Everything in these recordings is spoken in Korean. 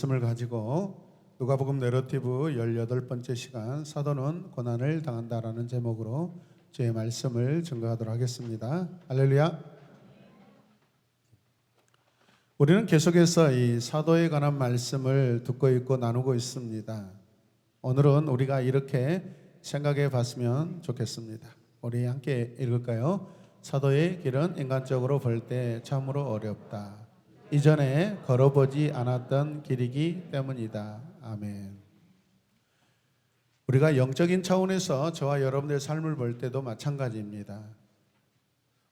말씀을 가지고 누가복음 내러티브 18번째 시간 사도는 고난을 당한다라는 제목으로 제 말씀을 증거하도록 하겠습니다. 할렐루야. 우리는 계속해서 이 사도에 관한 말씀을 듣고 있고 나누고 있습니다. 오늘은 우리가 이렇게 생각해 봤으면 좋겠습니다. 우리 함께 읽을까요? 사도의 길은 인간적으로 볼 때 참으로 어렵다. 이전에 걸어보지 않았던 길이기 때문이다. 아멘. 우리가 영적인 차원에서 저와 여러분들의 삶을 볼 때도 마찬가지입니다.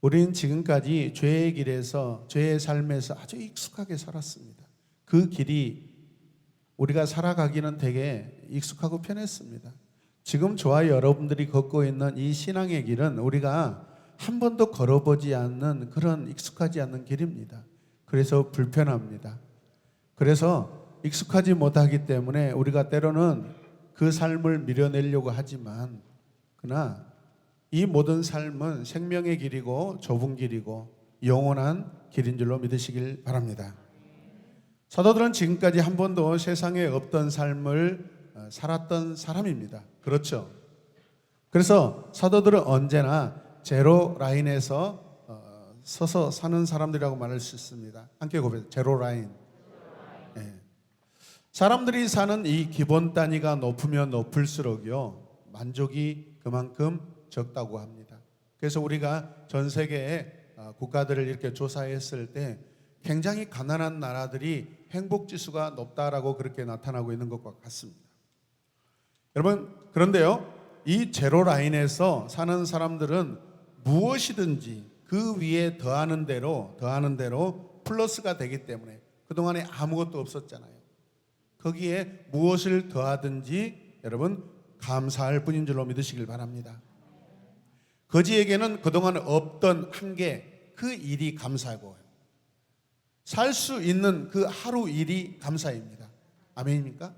우리는 지금까지 죄의 길에서, 죄의 삶에서 아주 익숙하게 살았습니다. 그 길이 우리가 살아가기는 되게 익숙하고 편했습니다. 지금 저와 여러분들이 걷고 있는 이 신앙의 길은 우리가 한 번도 걸어보지 않는 그런 익숙하지 않는 길입니다. 그래서 불편합니다. 그래서 익숙하지 못하기 때문에 우리가 때로는 그 삶을 밀어내려고 하지만, 그러나 이 모든 삶은 생명의 길이고 좁은 길이고 영원한 길인 줄로 믿으시길 바랍니다. 사도들은 지금까지 한 번도 세상에 없던 삶을 살았던 사람입니다. 그렇죠? 그래서 사도들은 언제나 제로 라인에서 서서 사는 사람들이라고 말할 수 있습니다. 함께 고백해요. 제로 라인. 네. 사람들이 사는 이 기본 단위가 높으면 높을수록요 만족이 그만큼 적다고 합니다. 그래서 우리가 전 세계의 국가들을 이렇게 조사했을 때 굉장히 가난한 나라들이 행복 지수가 높다라고 그렇게 나타나고 있는 것과 같습니다. 여러분, 그런데요, 이 제로 라인에서 사는 사람들은 무엇이든지 그 위에 더하는 대로 플러스가 되기 때문에 그동안에 아무것도 없었잖아요. 거기에 무엇을 더하든지 여러분 감사할 뿐인 줄로 믿으시길 바랍니다. 거지에게는 그동안 없던 한계, 그 일이 감사하고 살 수 있는 그 하루 일이 감사입니다. 아멘입니까?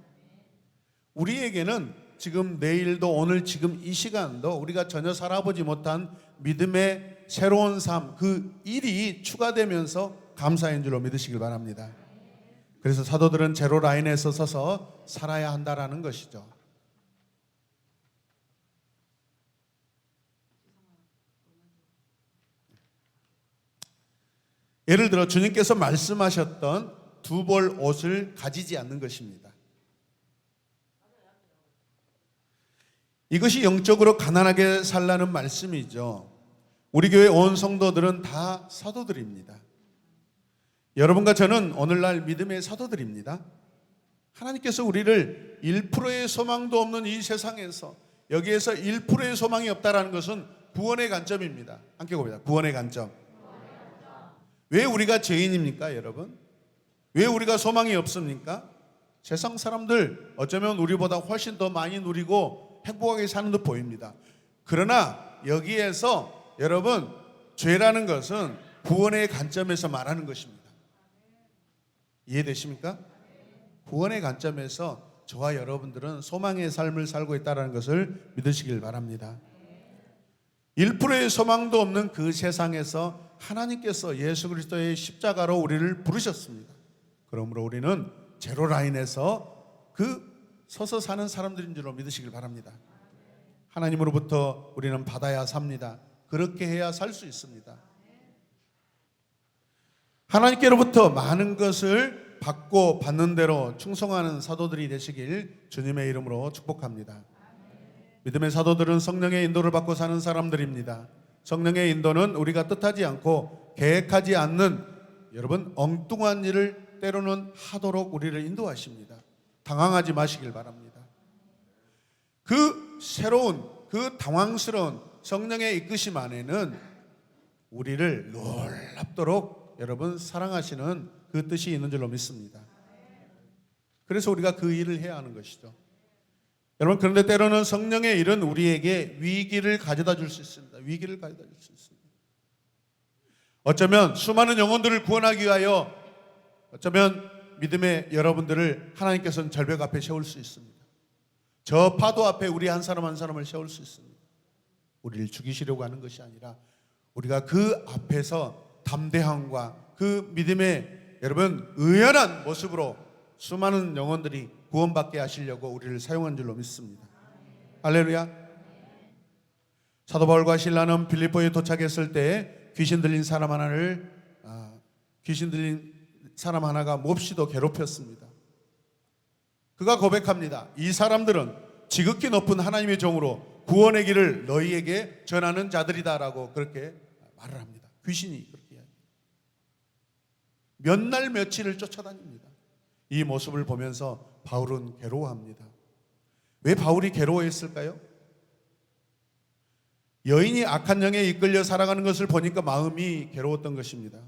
우리에게는 지금 내일도 오늘 지금 이 시간도 우리가 전혀 살아보지 못한 믿음의 새로운 삶, 그 일이 추가되면서 감사인 줄로 믿으시길 바랍니다. 그래서 사도들은 제로 라인에서 서서 살아야 한다라는 것이죠. 예를 들어 주님께서 말씀하셨던 두 벌 옷을 가지지 않는 것입니다. 이것이 영적으로 가난하게 살라는 말씀이죠. 우리 교회 온 성도들은 다 사도들입니다. 여러분과 저는 오늘날 믿음의 사도들입니다. 하나님께서 우리를 1%의 소망도 없는 이 세상에서, 여기에서 1%의 소망이 없다는 것은 구원의 관점입니다. 함께 봅니다. 구원의 관점. 왜 우리가 죄인입니까, 여러분? 왜 우리가 소망이 없습니까? 세상 사람들 어쩌면 우리보다 훨씬 더 많이 누리고 행복하게 사는 듯 보입니다. 그러나 여기에서 여러분, 죄라는 것은 구원의 관점에서 말하는 것입니다. 이해되십니까? 구원의 관점에서 저와 여러분들은 소망의 삶을 살고 있다는 것을 믿으시길 바랍니다. 1%의 소망도 없는 그 세상에서 하나님께서 예수 그리스도의 십자가로 우리를 부르셨습니다. 그러므로 우리는 제로 라인에서 서서 사는 사람들인 줄로 믿으시길 바랍니다. 하나님으로부터 우리는 받아야 삽니다. 그렇게 해야 살 수 있습니다. 하나님께로부터 많은 것을 받고 받는 대로 충성하는 사도들이 되시길 주님의 이름으로 축복합니다. 믿음의 사도들은 성령의 인도를 받고 사는 사람들입니다. 성령의 인도는 우리가 뜻하지 않고 계획하지 않는 여러분 엉뚱한 일을 때로는 하도록 우리를 인도하십니다. 당황하지 마시길 바랍니다. 그 새로운, 그 당황스러운 성령의 이끄심 안에는 우리를 놀랍도록 여러분 사랑하시는 그 뜻이 있는 줄로 믿습니다. 그래서 우리가 그 일을 해야 하는 것이죠. 여러분, 그런데 때로는 성령의 일은 우리에게 위기를 가져다 줄 수 있습니다. 위기를 가져다 줄 수 있습니다. 어쩌면 수많은 영혼들을 구원하기 위하여 어쩌면 믿음의 여러분들을 하나님께서는 절벽 앞에 세울 수 있습니다. 저 파도 앞에 우리 한 사람 한 사람을 세울 수 있습니다. 우리를 죽이시려고 하는 것이 아니라 우리가 그 앞에서 담대함과 그 믿음의 여러분 의연한 모습으로 수많은 영혼들이 구원받게 하시려고 우리를 사용한 줄로 믿습니다. 할렐루야. 사도 바울과 실라는 빌립보에 도착했을 때 귀신 들린 사람 하나가 몹시도 괴롭혔습니다. 그가 고백합니다. 이 사람들은 지극히 높은 하나님의 종으로 구원의 길을 너희에게 전하는 자들이다라고 그렇게 말을 합니다. 귀신이 그렇게 이야기합니다. 몇 날 며칠을 쫓아다닙니다. 이 모습을 보면서 바울은 괴로워합니다. 왜 바울이 괴로워했을까요? 여인이 악한 영에 이끌려 살아가는 것을 보니까 마음이 괴로웠던 것입니다.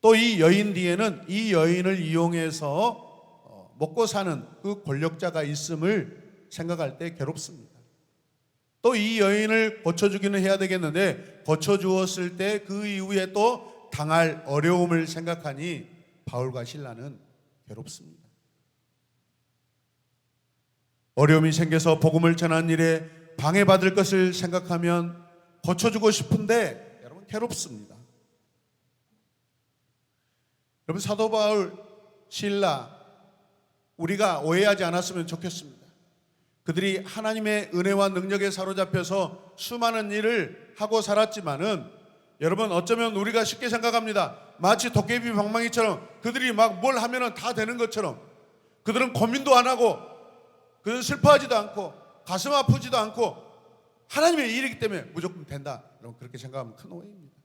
또 이 여인 뒤에는 이 여인을 이용해서 먹고 사는 그 권력자가 있음을 생각할 때 괴롭습니다. 또 이 여인을 고쳐주기는 해야 되겠는데 고쳐주었을 때 그 이후에 또 당할 어려움을 생각하니 바울과 실라는 괴롭습니다. 어려움이 생겨서 복음을 전하는 일에 방해받을 것을 생각하면 고쳐주고 싶은데 여러분 괴롭습니다. 여러분 사도 바울, 실라 우리가 오해하지 않았으면 좋겠습니다. 그들이 하나님의 은혜와 능력에 사로잡혀서 수많은 일을 하고 살았지만은 여러분 어쩌면 우리가 쉽게 생각합니다. 마치 도깨비 방망이처럼 그들이 막 뭘 하면은 다 되는 것처럼 그들은 고민도 안 하고 그들은 슬퍼하지도 않고 가슴 아프지도 않고 하나님의 일이기 때문에 무조건 된다. 여러분 그렇게 생각하면 큰 오해입니다.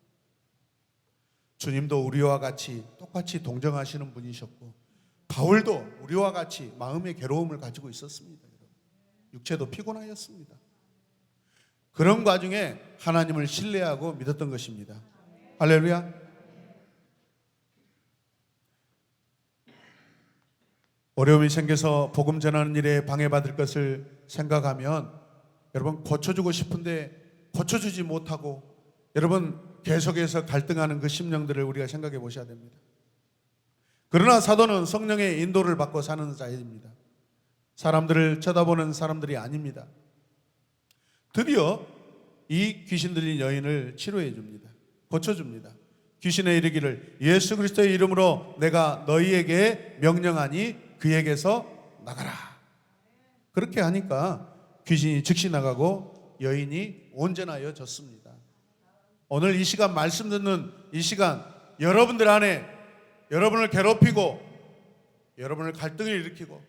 주님도 우리와 같이 똑같이 동정하시는 분이셨고 바울도 우리와 같이 마음의 괴로움을 가지고 있었습니다. 육체도 피곤하였습니다. 그런 과정에 하나님을 신뢰하고 믿었던 것입니다. 할렐루야. 어려움이 생겨서 복음 전하는 일에 방해받을 것을 생각하면 여러분 고쳐주고 싶은데 고쳐주지 못하고 여러분 계속해서 갈등하는 그 심령들을 우리가 생각해 보셔야 됩니다. 그러나 사도는 성령의 인도를 받고 사는 자입니다. 사람들을 쳐다보는 사람들이 아닙니다. 드디어 이 귀신 들린 여인을 치료해 줍니다. 고쳐줍니다. 귀신에 이르기를 예수 그리스도의 이름으로 내가 너희에게 명령하니 그에게서 나가라. 그렇게 하니까 귀신이 즉시 나가고 여인이 온전하여 졌습니다. 오늘 이 시간 말씀 듣는 이 시간 여러분들 안에 여러분을 괴롭히고 여러분을 갈등을 일으키고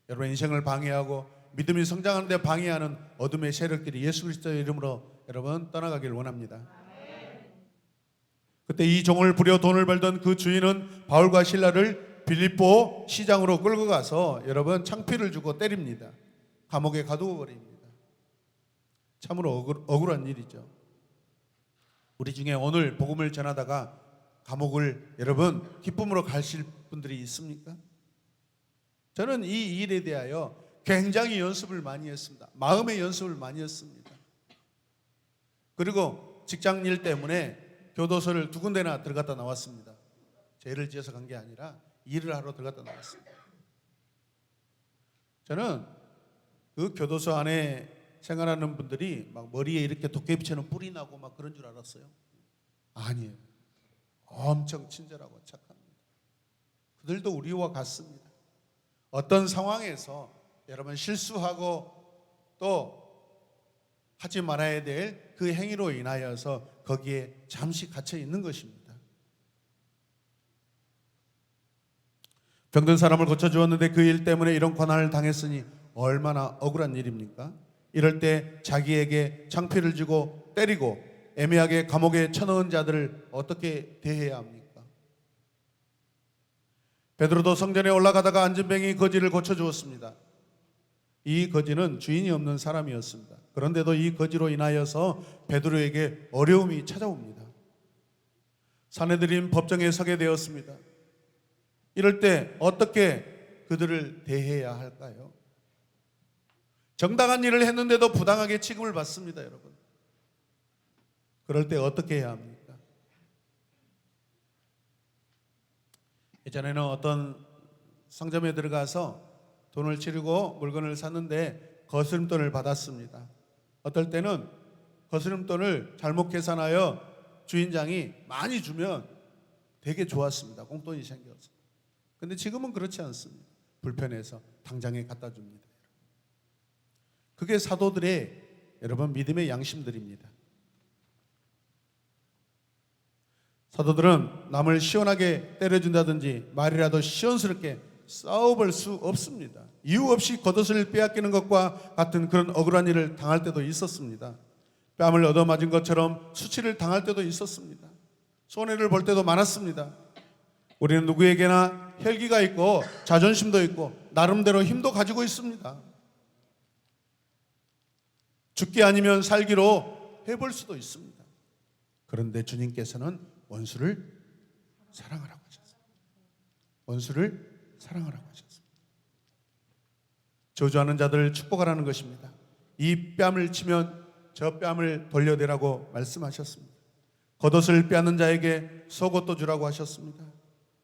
여러분의 인생을 방해하고 믿음이 성장하는 데 방해하는 어둠의 세력들이 예수 그리스도의 이름으로 여러분 떠나가길 원합니다. 그때 이 종을 부려 돈을 벌던 그 주인은 바울과 실라를 빌립보 시장으로 끌고 가서 여러분 창피를 주고 때립니다. 감옥에 가두어 버립니다. 참으로 억울한 일이죠. 우리 중에 오늘 복음을 전하다가 감옥을 여러분 기쁨으로 가실 분들이 있습니까? 저는 이 일에 대하여 굉장히 연습을 많이 했습니다. 마음의 연습을 많이 했습니다. 그리고 직장 일 때문에 교도소를 2군데나 들어갔다 나왔습니다. 죄를 지어서 간 게 아니라 일을 하러 들어갔다 나왔습니다. 저는 그 교도소 안에 생활하는 분들이 막 머리에 이렇게 도깨비처럼 뿔이 나고 막 그런 줄 알았어요. 아니에요. 엄청 친절하고 착합니다. 그들도 우리와 같습니다. 어떤 상황에서 여러분 실수하고 또 하지 말아야 될 그 행위로 인하여서 거기에 잠시 갇혀 있는 것입니다. 병든 사람을 고쳐주었는데 그 일 때문에 이런 고난을 당했으니 얼마나 억울한 일입니까? 이럴 때 자기에게 창피를 주고 때리고 애매하게 감옥에 쳐넣은 자들을 어떻게 대해야 합니까? 베드로도 성전에 올라가다가 안진뱅이 거지를 고쳐주었습니다. 이 거지는 주인이 없는 사람이었습니다. 그런데도 이 거지로 인하여서 베드로에게 어려움이 찾아옵니다. 사내들인 법정에 서게 되었습니다. 이럴 때 어떻게 그들을 대해야 할까요? 정당한 일을 했는데도 부당하게 취급을 받습니다, 여러분. 그럴 때 어떻게 해야 합니까? 예전에는 어떤 상점에 들어가서 돈을 치르고 물건을 샀는데 거스름돈을 받았습니다. 어떨 때는 거스름돈을 잘못 계산하여 주인장이 많이 주면 되게 좋았습니다. 공돈이 생겨서. 근데 지금은 그렇지 않습니다. 불편해서 당장에 갖다 줍니다. 그게 사도들의 여러분 믿음의 양심들입니다. 사도들은 남을 시원하게 때려준다든지 말이라도 시원스럽게 싸워볼 수 없습니다. 이유 없이 겉옷을 빼앗기는 것과 같은 그런 억울한 일을 당할 때도 있었습니다. 뺨을 얻어맞은 것처럼 수치를 당할 때도 있었습니다. 손해를 볼 때도 많았습니다. 우리는 누구에게나 혈기가 있고 자존심도 있고 나름대로 힘도 가지고 있습니다. 죽기 아니면 살기로 해볼 수도 있습니다. 그런데 주님께서는 원수를 사랑하라고 하셨습니다. 원수를 사랑하라고 하셨습니다. 저주하는 자들을 축복하라는 것입니다. 이 뺨을 치면 저 뺨을 돌려대라고 말씀하셨습니다. 겉옷을 빼앗는 자에게 속옷도 주라고 하셨습니다.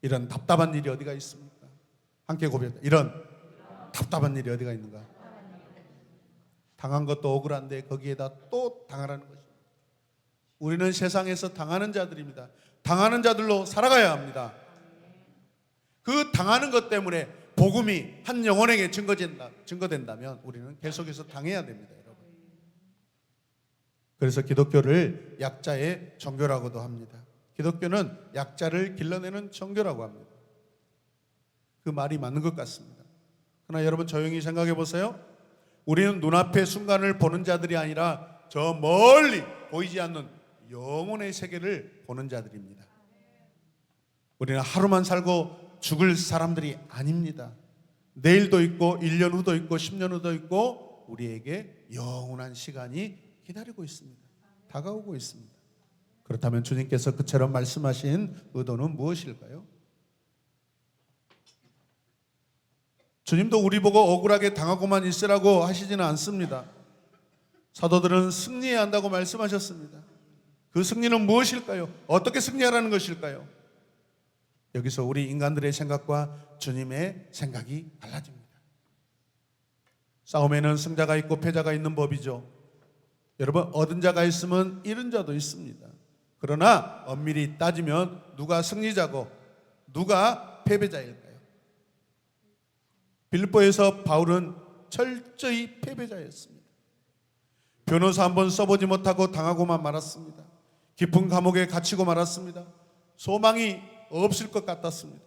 이런 답답한 일이 어디가 있습니까? 함께 고백합니다. 이런 답답한 일이 어디가 있는가? 당한 것도 억울한데 거기에다 또 당하라는 것입니다. 우리는 세상에서 당하는 자들입니다. 당하는 자들로 살아가야 합니다. 그 당하는 것 때문에 복음이 한 영혼에게 증거된다면 우리는 계속해서 당해야 됩니다, 여러분. 그래서 기독교를 약자의 종교라고도 합니다. 기독교는 약자를 길러내는 종교라고 합니다. 그 말이 맞는 것 같습니다. 그러나 여러분 조용히 생각해 보세요. 우리는 눈앞의 순간을 보는 자들이 아니라 저 멀리 보이지 않는 영혼의 세계를 보는 자들입니다. 우리는 하루만 살고 죽을 사람들이 아닙니다. 내일도 있고 1년 후도 있고 10년 후도 있고 우리에게 영원한 시간이 기다리고 있습니다. 다가오고 있습니다. 그렇다면 주님께서 그처럼 말씀하신 의도는 무엇일까요? 주님도 우리 보고 억울하게 당하고만 있으라고 하시지는 않습니다. 사도들은 승리해야 한다고 말씀하셨습니다. 그 승리는 무엇일까요? 어떻게 승리하라는 것일까요? 여기서 우리 인간들의 생각과 주님의 생각이 달라집니다. 싸움에는 승자가 있고 패자가 있는 법이죠. 여러분, 얻은 자가 있으면 잃은 자도 있습니다. 그러나 엄밀히 따지면 누가 승리자고 누가 패배자일까요? 빌립보에서 바울은 철저히 패배자였습니다. 변호사 한 번 써보지 못하고 당하고만 말았습니다. 깊은 감옥에 갇히고 말았습니다. 소망이 없을 것 같았습니다.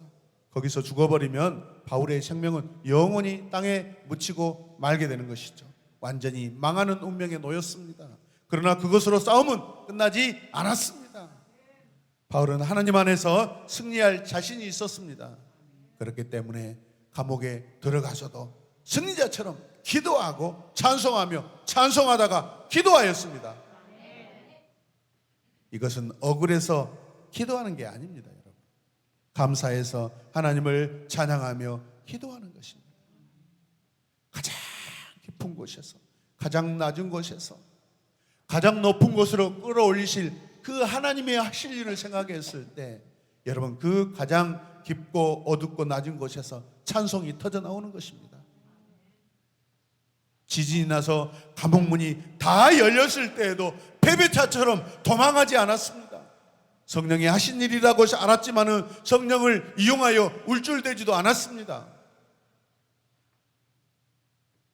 거기서 죽어버리면 바울의 생명은 영원히 땅에 묻히고 말게 되는 것이죠. 완전히 망하는 운명에 놓였습니다. 그러나 그것으로 싸움은 끝나지 않았습니다. 바울은 하나님 안에서 승리할 자신이 있었습니다. 그렇기 때문에 감옥에 들어가서도 승리자처럼 기도하고 찬송하다가 기도하였습니다. 이것은 억울해서 기도하는 게 아닙니다, 여러분. 감사해서 하나님을 찬양하며 기도하는 것입니다. 가장 깊은 곳에서, 가장 낮은 곳에서, 가장 높은 곳으로 끌어올리실 그 하나님의 하실 일을 생각했을 때 여러분 그 가장 깊고 어둡고 낮은 곳에서 찬송이 터져 나오는 것입니다. 지진이 나서 감옥문이 다 열렸을 때에도 패배자처럼 도망하지 않았습니다. 성령이 하신 일이라고 알았지만은 성령을 이용하여 울줄대지도 않았습니다.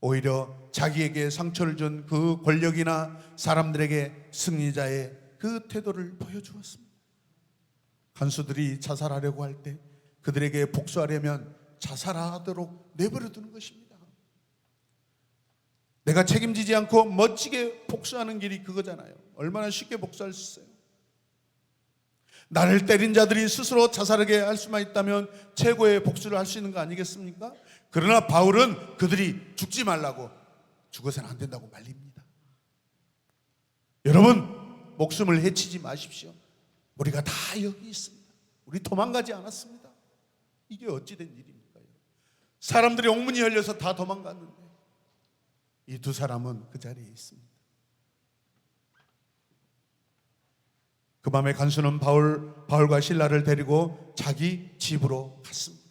오히려 자기에게 상처를 준 그 권력이나 사람들에게 승리자의 그 태도를 보여주었습니다. 간수들이 자살하려고 할 때 그들에게 복수하려면 자살하도록 내버려 두는 것입니다. 내가 책임지지 않고 멋지게 복수하는 길이 그거잖아요. 얼마나 쉽게 복수할 수 있어요. 나를 때린 자들이 스스로 자살하게 할 수만 있다면 최고의 복수를 할 수 있는 거 아니겠습니까? 그러나 바울은 그들이 죽지 말라고, 죽어서는 안 된다고 말립니다. 여러분, 목숨을 해치지 마십시오. 우리가 다 여기 있습니다. 우리 도망가지 않았습니다. 이게 어찌된 일입니까? 사람들이 옥문이 열려서 다 도망갔는데 이 두 사람은 그 자리에 있습니다. 그 밤에 간수는 바울과 실라를 데리고 자기 집으로 갔습니다.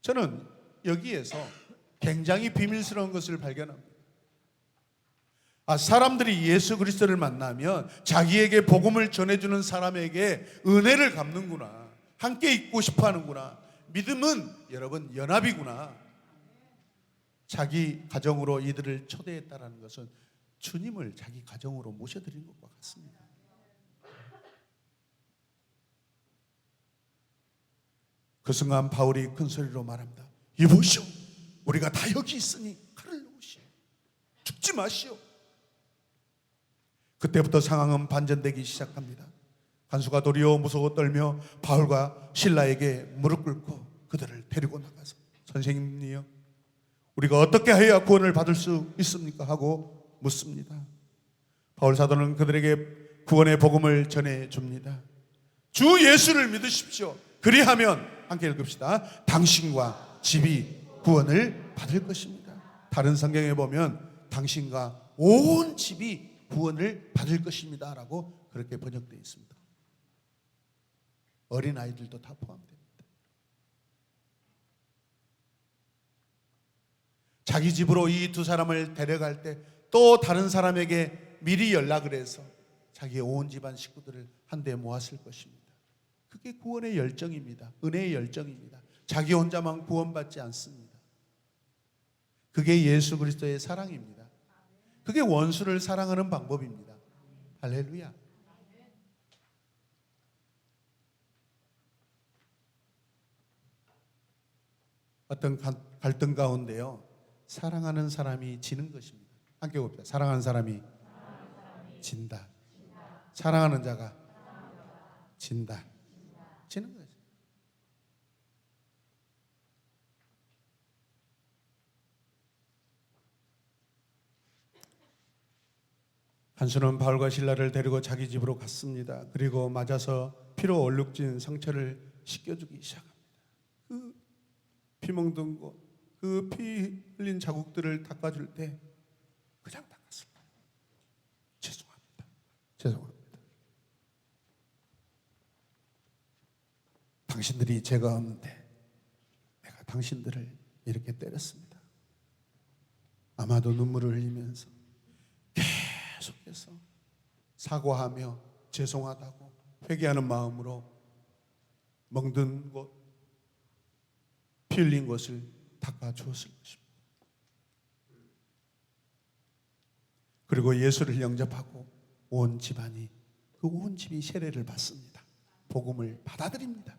저는 여기에서 굉장히 비밀스러운 것을 발견합니다. 사람들이 예수 그리스도를 만나면 자기에게 복음을 전해주는 사람에게 은혜를 갚는구나, 함께 있고 싶어 하는구나, 믿음은 여러분 연합이구나. 자기 가정으로 이들을 초대했다라는 것은 주님을 자기 가정으로 모셔드린 것과 같습니다. 그 순간 바울이 큰 소리로 말합니다. 이보시오, 우리가 다 여기 있으니 칼을 놓으시오. 죽지 마시오. 그때부터 상황은 반전되기 시작합니다. 간수가 도리어 무서워 떨며 바울과 실라에게 무릎 꿇고 그들을 데리고 나가서 선생님이요, 우리가 어떻게 해야 구원을 받을 수 있습니까? 하고 묻습니다. 바울 사도는 그들에게 구원의 복음을 전해줍니다. 주 예수를 믿으십시오. 그리하면 함께 읽읍시다. 당신과 집이 구원을 받을 것입니다. 다른 성경에 보면 당신과 온 집이 구원을 받을 것입니다 라고 그렇게 번역되어 있습니다. 어린아이들도 다 포함됩니다. 자기 집으로 이 두 사람을 데려갈 때 또 다른 사람에게 미리 연락을 해서 자기의 온 집안 식구들을 한데 모았을 것입니다. 그게 구원의 열정입니다. 은혜의 열정입니다. 자기 혼자만 구원받지 않습니다. 그게 예수 그리스도의 사랑입니다. 그게 원수를 사랑하는 방법입니다. 할렐루야. 어떤 갈등 가운데요, 사랑하는 사람이 지는 것입니다. 함께 봅시다. 사랑하는 사람이 진다. 사랑하는 자가 진다. 지는 거죠. 간수는 바울과 실라를 데리고 자기 집으로 갔습니다. 그리고 맞아서 피로 얼룩진 상처를 씻겨주기 시작합니다. 그 피 멍든 곳, 그 피 흘린 자국들을 닦아줄 때 그냥 닦았을 거예요. 죄송합니다. 죄송합니다. 당신들이 죄가 없는데 내가 당신들을 이렇게 때렸습니다. 아마도 눈물을 흘리면서 계속해서 사과하며 죄송하다고 회개하는 마음으로 멍든 곳, 피 흘린 곳을 닦아주었을 것입니다. 그리고 예수를 영접하고 온 집안이, 그 온 집이 세례를 받습니다. 복음을 받아들입니다.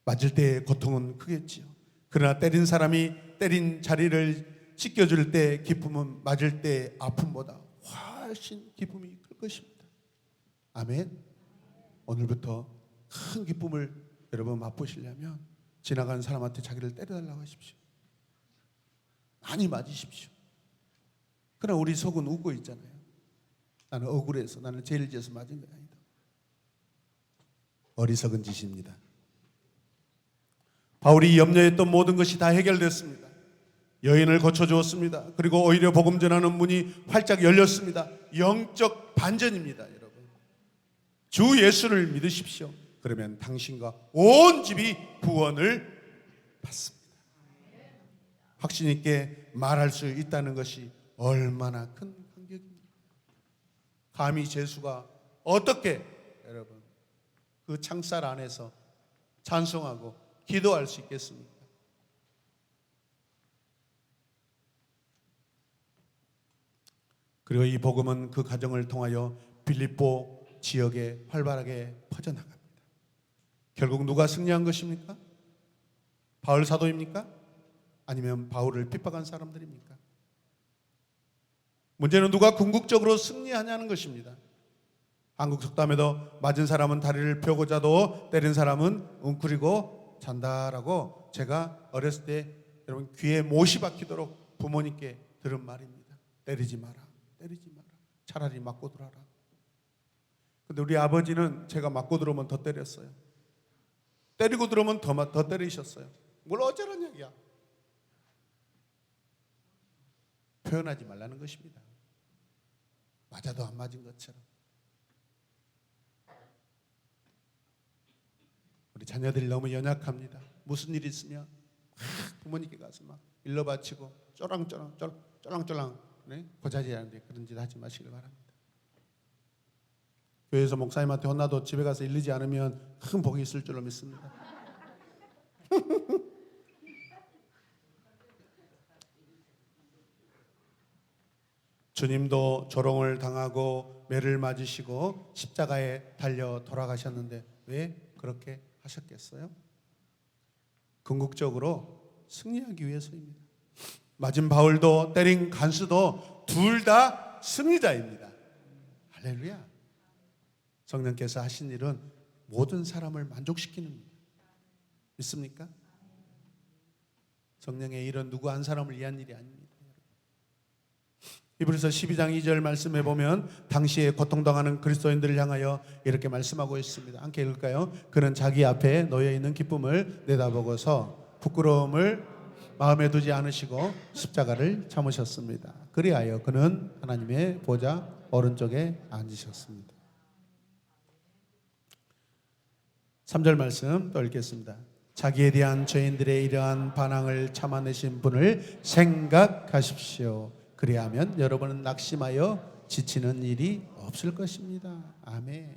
맞을 때의 고통은 크겠지요. 그러나 때린 사람이 때린 자리를 씻겨줄 때 기쁨은 맞을 때의 아픔보다 훨씬 기쁨이 클 것입니다. 아멘. 오늘부터 큰 기쁨을 여러분 맛보시려면 지나가는 사람한테 자기를 때려달라고 하십시오. 많이 맞으십시오. 그러나 우리 속은 웃고 있잖아요. 나는 억울해서, 나는 죄를 지어서 맞은 게 아니다. 어리석은 짓입니다. 바울이 염려했던 모든 것이 다 해결됐습니다. 여인을 고쳐주었습니다. 그리고 오히려 복음 전하는 문이 활짝 열렸습니다. 영적 반전입니다, 여러분. 주 예수를 믿으십시오. 그러면 당신과 온 집이 구원을 받습니다. 확신 있게 말할 수 있다는 것이 얼마나 큰 감격입니까? 감히 죄수가 어떻게 여러분 그 창살 안에서 찬송하고 기도할 수 있겠습니까? 그리고 이 복음은 그 가정을 통하여 빌립보 지역에 활발하게 퍼져나갑니다. 결국 누가 승리한 것입니까? 바울 사도입니까? 아니면 바울을 핍박한 사람들입니까? 문제는 누가 궁극적으로 승리하냐는 것입니다. 한국 속담에도 맞은 사람은 다리를 펴고 자도 때린 사람은 웅크리고 잔다라고 제가 어렸을 때 여러분 귀에 못이 박히도록 부모님께 들은 말입니다. 때리지 마라. 때리지 마라. 차라리 맞고 들어라. 근데 우리 아버지는 제가 맞고 들어오면 더 때렸어요. 때리고 들어오면 더 때리셨어요. 뭘 어쩌란 얘기야. 표현하지 말라는 것입니다. 맞아도 안 맞은 것처럼. 우리 자녀들이 너무 연약합니다. 무슨 일 있으면 부모님께 가서 막 일러 바치고 쫄랑쫄랑 네? 고자질하는데 그런 짓 하지 마시길 바랍니다. 교회에서 목사님한테 혼나도 집에 가서 일리지 않으면 큰 복이 있을 줄로 믿습니다. 주님도 조롱을 당하고 매를 맞으시고 십자가에 달려 돌아가셨는데 왜 그렇게 하셨겠어요? 궁극적으로 승리하기 위해서입니다. 맞은 바울도 때린 간수도 둘 다 승리자입니다. 할렐루야. 성령께서 하신 일은 모든 사람을 만족시키는 겁니다. 믿습니까? 성령의 일은 누구 한 사람을 위한 일이 아닙니다. 히브리서 12장 2절 말씀해 보면 당시에 고통당하는 그리스도인들을 향하여 이렇게 말씀하고 있습니다. 함께 읽을까요? 그는 자기 앞에 놓여 있는 기쁨을 내다보고서 부끄러움을 마음에 두지 않으시고 십자가를 참으셨습니다. 그리하여 그는 하나님의 보좌 오른쪽에 앉으셨습니다. 3절 말씀 또 읽겠습니다. 자기에 대한 죄인들의 이러한 반항을 참아내신 분을 생각하십시오. 그리하면 여러분은 낙심하여 지치는 일이 없을 것입니다. 아멘.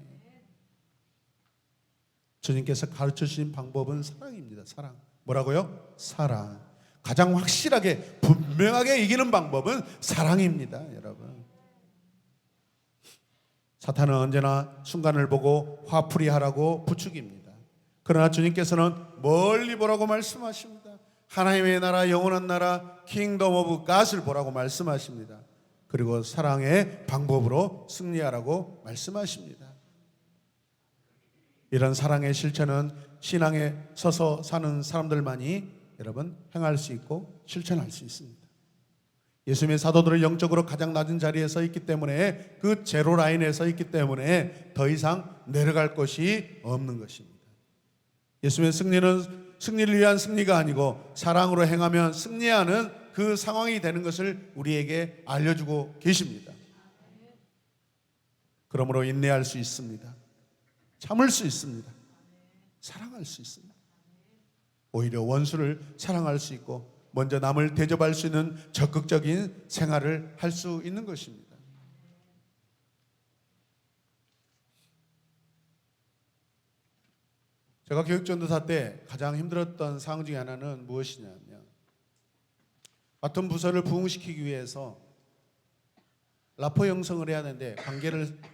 주님께서 가르쳐 주신 방법은 사랑입니다. 사랑. 뭐라고요? 사랑. 가장 확실하게 분명하게 이기는 방법은 사랑입니다. 여러분. 사탄은 언제나 순간을 보고 화풀이하라고 부추깁니다. 그러나 주님께서는 멀리 보라고 말씀하십니다. 하나님의 나라, 영원한 나라, 킹덤 오브 갓을 보라고 말씀하십니다. 그리고 사랑의 방법으로 승리하라고 말씀하십니다. 이런 사랑의 실천은 신앙에 서서 사는 사람들만이 여러분 행할 수 있고 실천할 수 있습니다. 예수님의 사도들은 영적으로 가장 낮은 자리에 서 있기 때문에, 그 제로 라인에 서 있기 때문에 더 이상 내려갈 곳이 없는 것입니다. 예수님의 승리는 승리를 위한 승리가 아니고 사랑으로 행하면 승리하는 그 상황이 되는 것을 우리에게 알려주고 계십니다. 그러므로 인내할 수 있습니다. 참을 수 있습니다. 사랑할 수 있습니다. 오히려 원수를 사랑할 수 있고 먼저 남을 대접할 수 있는 적극적인 생활을 할 수 있는 것입니다. 제가 교육전도사 때 가장 힘들었던 상황 중에 하나는 무엇이냐면, 맡은 부서를 부흥시키기 위해서 라포 형성을 해야 되는데,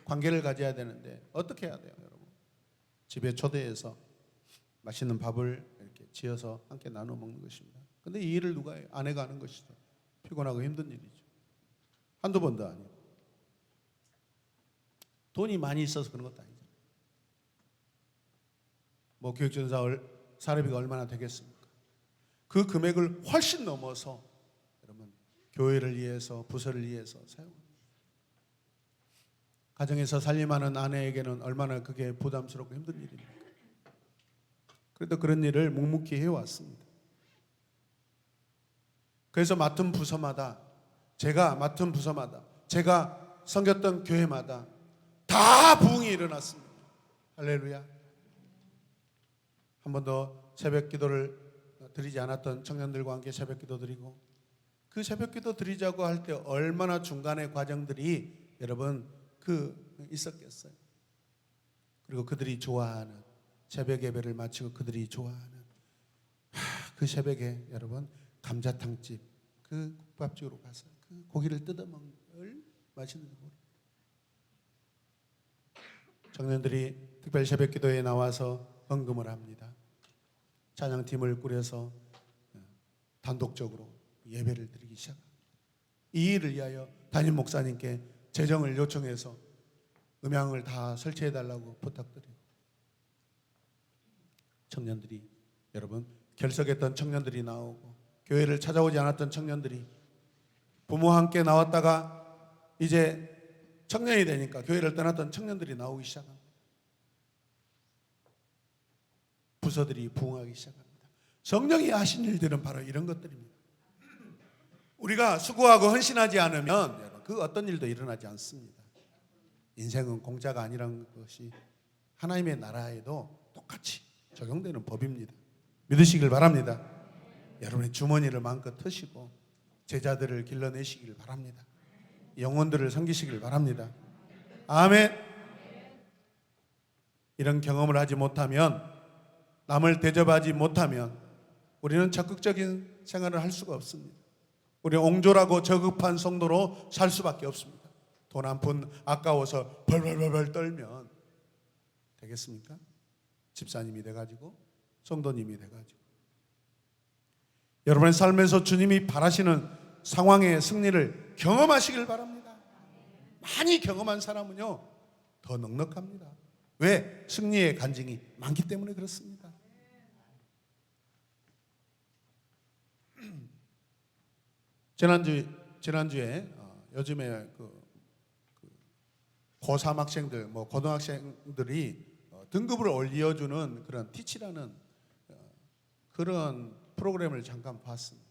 관계를 가져야 되는데 어떻게 해야 돼요, 여러분? 집에 초대해서 맛있는 밥을 이렇게 지어서 함께 나눠 먹는 것입니다. 근데 이 일을 누가 해요? 아내가 하는 것이죠. 피곤하고 힘든 일이죠. 한두 번도 아니에요. 돈이 많이 있어서 그런 것도 아니죠. 뭐 교육전사 사례비가 얼마나 되겠습니까? 그 금액을 훨씬 넘어서 여러분 교회를 위해서, 부서를 위해서 사용합니다. 가정에서 살림하는 아내에게는 얼마나 그게 부담스럽고 힘든 일입니까? 그래도 그런 일을 묵묵히 해왔습니다. 그래서 제가 맡은 부서마다, 제가 섬겼던 교회마다 다 부흥이 일어났습니다. 할렐루야. 한 번도 새벽 기도를 드리지 않았던 청년들과 함께 새벽 기도 드리고, 그 새벽 기도 드리자고 할 때 얼마나 중간의 과정들이 여러분 있었겠어요. 그리고 그들이 좋아하는 새벽 예배를 마치고 그들이 좋아하는 그 새벽에 여러분 감자탕집, 그 국밥집으로 가서 그 고기를 뜯어먹는 맛있는 거. 청년들이 특별 새벽 기도에 나와서 헌금을 합니다. 찬양팀을 꾸려서 단독적으로 예배를 드리기 시작합니다. 이 일을 위하여 담임 목사님께 재정을 요청해서 음향을 다 설치해달라고 부탁드리고, 청년들이 여러분 결석했던 청년들이 나오고, 교회를 찾아오지 않았던 청년들이 부모와 함께 나왔다가 이제 청년이 되니까 교회를 떠났던 청년들이 나오기 시작합니다. 부서들이 부흥하기 시작합니다. 성령이 하신 일들은 바로 이런 것들입니다. 우리가 수고하고 헌신하지 않으면 그 어떤 일도 일어나지 않습니다. 인생은 공짜가 아니라는 것이 하나님의 나라에도 똑같이 적용되는 법입니다. 믿으시길 바랍니다. 여러분의 주머니를 마음껏 트시고 제자들을 길러내시길 바랍니다. 영혼들을 섬기시길 바랍니다. 아멘. 이런 경험을 하지 못하면, 남을 대접하지 못하면 우리는 적극적인 생활을 할 수가 없습니다. 우리는 옹졸하고 저급한 성도로 살 수밖에 없습니다. 돈 한 푼 아까워서 벌벌벌 떨면 되겠습니까? 집사님이 돼가지고, 성도님이 돼가지고. 여러분의 삶에서 주님이 바라시는 상황의 승리를 경험하시길 바랍니다. 많이 경험한 사람은요, 더 넉넉합니다. 왜? 승리의 간증이 많기 때문에 그렇습니다. 지난주에 요즘에 고3 학생들, 고등학생들이 등급을 올려주는 그런 티치라는 그런 프로그램을 잠깐 봤습니다.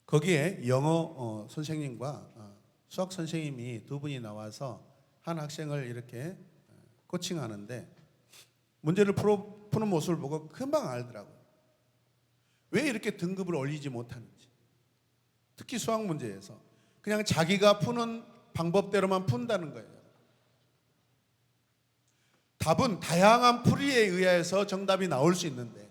거기에 영어 선생님과 수학 선생님이 두 분이 나와서 한 학생을 이렇게 코칭하는데, 문제를 푸는 모습을 보고 금방 알더라고요. 왜 이렇게 등급을 올리지 못하는지. 특히 수학 문제에서 그냥 자기가 푸는 방법대로만 푼다는 거예요. 답은 다양한 풀이에 의해서 정답이 나올 수 있는데,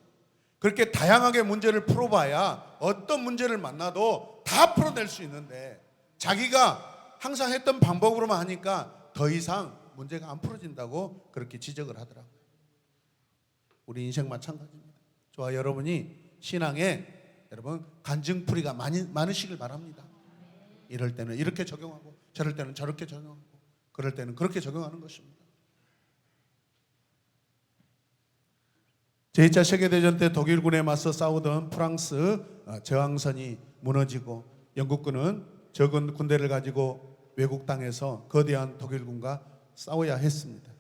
그렇게 다양하게 문제를 풀어봐야 어떤 문제를 만나도 다 풀어낼 수 있는데, 자기가 항상 했던 방법으로만 하니까 더 이상 문제가 안 풀어진다고 그렇게 지적을 하더라고요. 우리 인생 마찬가지입니다. 저와 여러분이 신앙에 여러분 간증풀이가 많으시길 바랍니다. 이럴 때는 이렇게 적용하고, 저럴 때는 저렇게 적용하고, 그럴 때는 그렇게 적용하는 것입니다. 제2차 세계대전 때 독일군에 맞서 싸우던 프랑스 저항선이 무너지고, 영국군은 적은 군대를 가지고 외국 땅에서 거대한 독일군과 싸워야 했습니다.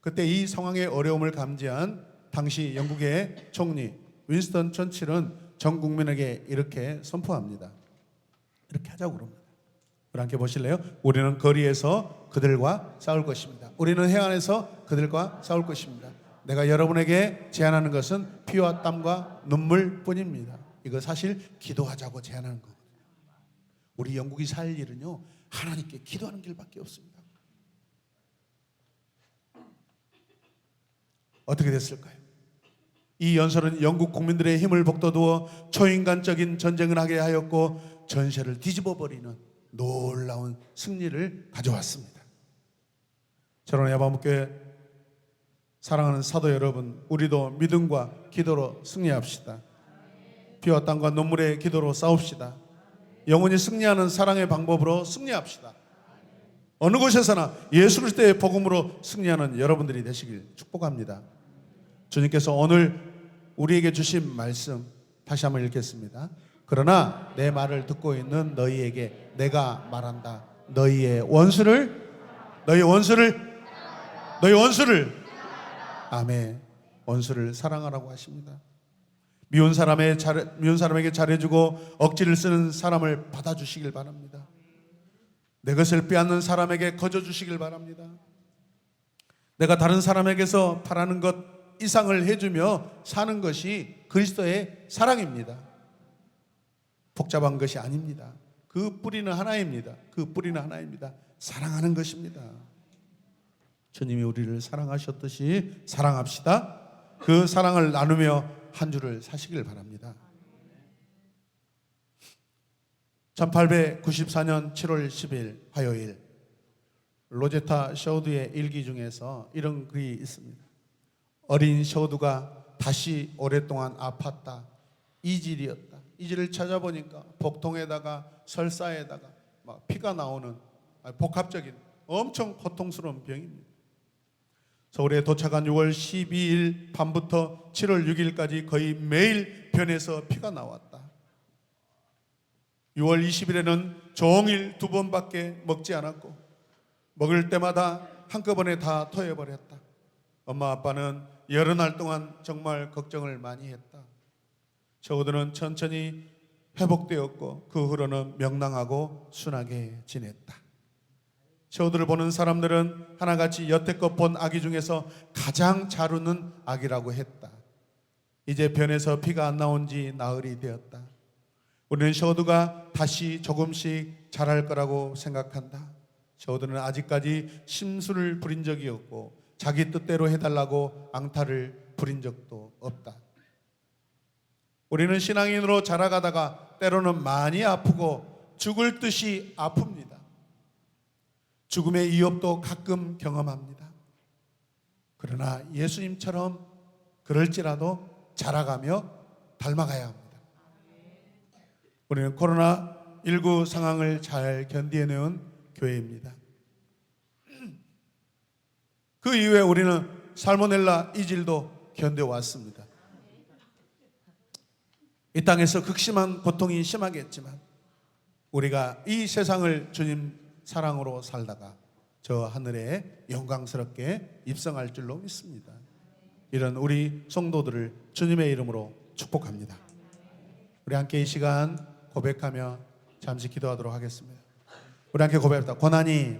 그때 이 상황의 어려움을 감지한 당시 영국의 총리 윈스턴 처칠은 전 국민에게 이렇게 선포합니다. 이렇게 하자고 그럽니다. 우리 함께 보실래요? 우리는 거리에서 그들과 싸울 것입니다. 우리는 해안에서 그들과 싸울 것입니다. 내가 여러분에게 제안하는 것은 피와 땀과 눈물뿐입니다. 이거 사실 기도하자고 제안하는 거거든요. 우리 영국이 살 일은요, 하나님께 기도하는 길밖에 없습니다. 어떻게 됐을까요? 이 연설은 영국 국민들의 힘을 북돋워 초인간적인 전쟁을 하게 하였고, 전세를 뒤집어버리는 놀라운 승리를 가져왔습니다. 저런 야바목교회 사랑하는 사도 여러분, 우리도 믿음과 기도로 승리합시다. 피와 땀과 눈물의 기도로 싸웁시다. 영원히 승리하는 사랑의 방법으로 승리합시다. 어느 곳에서나 예수 그리스도의 복음으로 승리하는 여러분들이 되시길 축복합니다. 주님께서 오늘 우리에게 주신 말씀 다시 한번 읽겠습니다. 그러나 내 말을 듣고 있는 너희에게 내가 말한다. 너희 원수를 아멘. 원수를 사랑하라고 하십니다. 미운 사람에게 잘해주고 억지를 쓰는 사람을 받아주시길 바랍니다. 내 것을 빼앗는 사람에게 거저주시길 바랍니다. 내가 다른 사람에게서 바라는 것 이상을 해주며 사는 것이 그리스도의 사랑입니다. 복잡한 것이 아닙니다. 그 뿌리는 하나입니다. 사랑하는 것입니다. 주님이 우리를 사랑하셨듯이 사랑합시다. 그 사랑을 나누며 한 주를 사시길 바랍니다. 1894년 7월 10일 화요일, 로제타 셔우드의 일기 중에서 이런 글이 있습니다. 어린 셔우드가 다시 오랫동안 아팠다. 이질이었다. 이질을 찾아보니까 복통에다가 설사에다가 막 피가 나오는 복합적인 엄청 고통스러운 병입니다. 서울에 도착한 6월 12일 밤부터 7월 6일까지 거의 매일 변에서 피가 나왔다. 6월 20일에는 종일 2번밖에 먹지 않았고, 먹을 때마다 한꺼번에 다 토해버렸다. 엄마 아빠는 여러 날 동안 정말 걱정을 많이 했다. 셔우드는 천천히 회복되었고, 그 후로는 명랑하고 순하게 지냈다. 셔우드를 보는 사람들은 하나같이 여태껏 본 아기 중에서 가장 잘 웃는 아기라고 했다. 이제 변에서 피가 안 나온 지 나흘이 되었다. 우리는 셔우드가 다시 조금씩 자랄 거라고 생각한다. 셔우드는 아직까지 심술을 부린 적이 없고 자기 뜻대로 해달라고 앙탈을 부린 적도 없다. 우리는 신앙인으로 자라가다가 때로는 많이 아프고 죽을 듯이 아픕니다. 죽음의 위협도 가끔 경험합니다. 그러나 예수님처럼 그럴지라도 자라가며 닮아가야 합니다. 우리는 코로나19 상황을 잘 견디어내온 교회입니다. 그 이후에 우리는 살모넬라 이질도 견뎌왔습니다. 이 땅에서 극심한 고통이 심하겠지만 우리가 이 세상을 주님 사랑으로 살다가 저 하늘에 영광스럽게 입성할 줄로 믿습니다. 이런 우리 성도들을 주님의 이름으로 축복합니다. 우리 함께 이 시간 고백하며 잠시 기도하도록 하겠습니다. 우리 함께 고백합니다. 고난이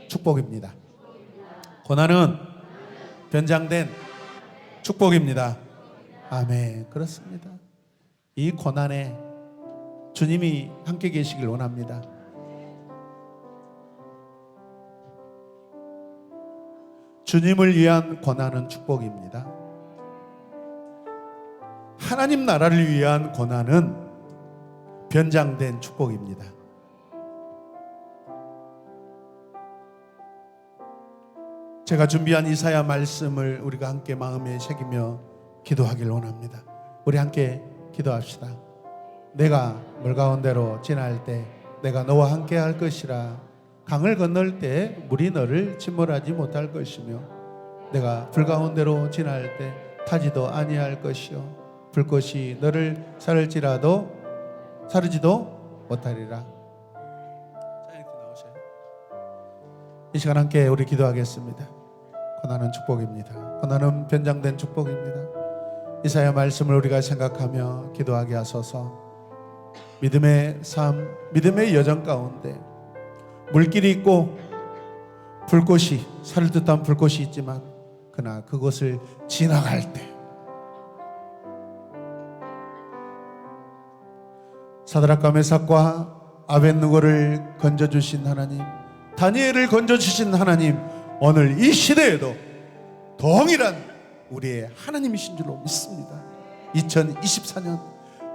축복입니다. 고난은 변장된 축복입니다. 아멘. 그렇습니다. 이 고난에 주님이 함께 계시길 원합니다. 주님을 위한 고난은 축복입니다. 하나님 나라를 위한 고난은 변장된 축복입니다. 제가 준비한 이사야 말씀을 우리가 함께 마음에 새기며 기도하길 원합니다. 우리 함께 기도합시다. 내가 물 가운데로 지날 때 내가 너와 함께 할 것이라. 강을 건널 때 물이 너를 침몰하지 못할 것이며 내가 불 가운데로 지날 때 타지도 아니할 것이요 불꽃이 너를 사르지도 못하리라. 이 시간 함께 우리 기도하겠습니다. 고난은 축복입니다. 고난은 변장된 축복입니다. 이사야 말씀을 우리가 생각하며 기도하게 하소서. 믿음의 삶, 믿음의 여정 가운데 물길이 있고 불꽃이 살을 듯한 불꽃이 있지만 그러나 그것을 지나갈 때 사드락과 메삭과 아벳느고를 건져주신 하나님, 다니엘을 건져주신 하나님, 오늘 이 시대에도 동일한 우리의 하나님이신 줄로 믿습니다. 2024년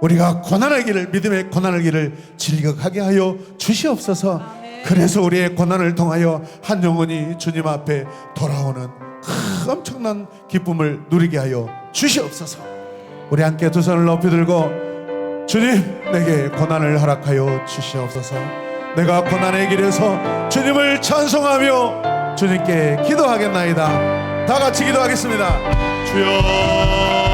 우리가 고난의 길을, 믿음의 고난의 길을 즐겁게 하여 주시옵소서. 그래서 우리의 고난을 통하여 한 영혼이 주님 앞에 돌아오는 그 엄청난 기쁨을 누리게 하여 주시옵소서. 우리 함께 두 손을 높이 들고 주님, 내게 고난을 허락하여 주시옵소서. 내가 고난의 길에서 주님을 찬송하며 주님께 기도하겠나이다. 다 같이 기도하겠습니다. 주여,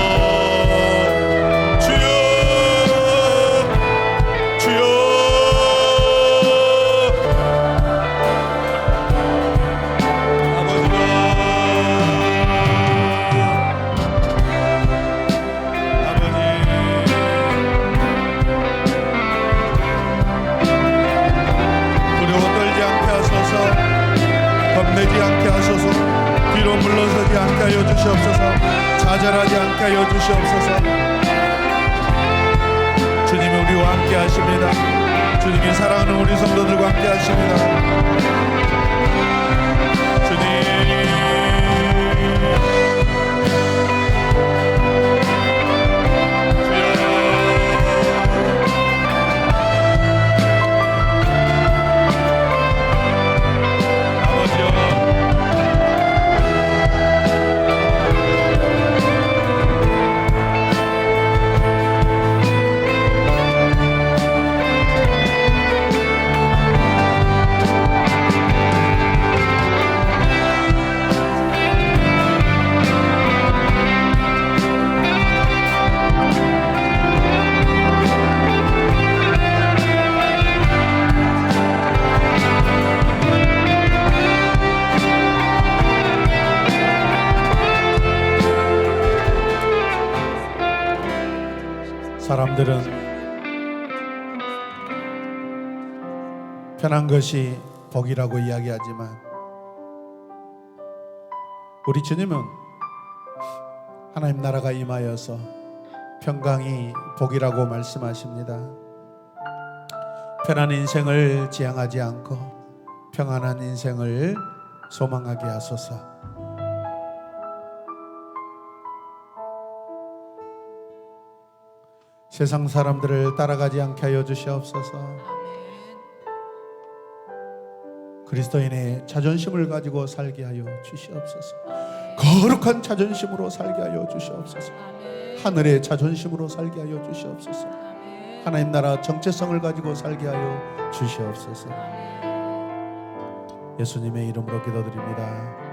겁내지 않게 하소서. 뒤로 물러서지 않게 하여 주시옵소서. 좌절하지 않게 하여 주시옵소서. 주님이 우리와 함께 하십니다. 주님이 사랑하는 우리 성도들과 함께 하십니다. 주님, 사람들은 편한 것이 복이라고 이야기하지만 우리 주님은 하나님 나라가 임하여서 평강이 복이라고 말씀하십니다. 편한 인생을 지향하지 않고 평안한 인생을 소망하게 하소서. 세상 사람들을 따라가지 않게 하여 주시옵소서. 그리스도인의 자존심을 가지고 살게 하여 주시옵소서. 거룩한 자존심으로 살게 하여 주시옵소서. 하늘의 자존심으로 살게 하여 주시옵소서. 하나님 나라 정체성을 가지고 살게 하여 주시옵소서. 예수님의 이름으로 기도드립니다.